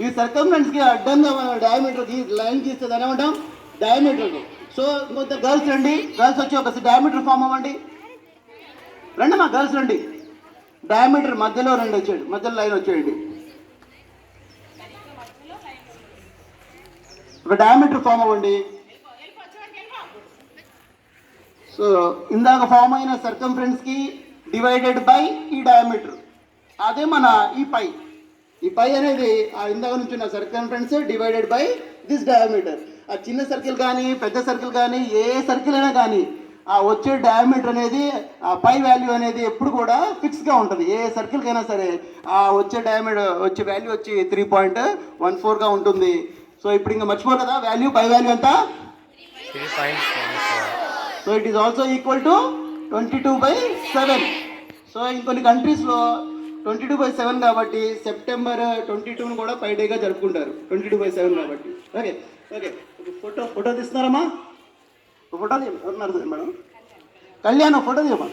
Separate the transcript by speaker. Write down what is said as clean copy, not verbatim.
Speaker 1: ఈ సర్కంఫరెన్స్కి అడ్డంగా డయామీటర్కి లైన్ గీస్తే దాని ఏమంటాం డయామీటర్. సో కొంత గర్ల్స్ రండి, గర్ల్స్ వచ్చి ఒక డయామీటర్ ఫామ్ అవ్వండి. రండి మా గర్ల్స్ రండి, డయామీటర్ మధ్యలో రండి, వచ్చేయండి మధ్యలో లైన్ వచ్చేయండి. ఒక డయామీటర్ ఫామ్ అవ్వండి. సో ఇందాక ఫామ్ అయిన సర్కంఫరెన్స్కి డివైడెడ్ బై ఈ డయామీటర్, అదే మన ఈ పై. ఈ పై అనేది ఆ ఇందాక నుంచి ఉన్న circumference divided by this diameter. ఆ చిన్న సర్కిల్ కానీ పెద్ద సర్కిల్ కానీ ఏ సర్కిల్ అయినా కానీ ఆ వచ్చే డయామీటర్ అనేది ఆ పై వాల్యూ అనేది ఎప్పుడు కూడా ఫిక్స్గా ఉంటుంది. ఏ సర్కిల్కి అయినా సరే ఆ వచ్చే డయామీటర్ వచ్చే వాల్యూ వచ్చి 3.14గా ఉంటుంది. సో ఇప్పుడు ఇంకా మర్చిపోరు కదా వాల్యూ, పై వాల్యూ ఎంత? 3.14. So it is also equal to 22/7. So ఇంకొన్ని కంట్రీస్లో 22/7 కాబట్టి సెప్టెంబర్ 22ను కూడా పై డేగా జరుపుకుంటారు, 22/7 కాబట్టి. ఓకే ఓకే, ఫోటో తీస్తున్నారమ్మా? ఫోటో తీయమ్మా, ఎవరున్నారు మేడం? కళ్యాణ్ ఫోటో తీయమ్మా.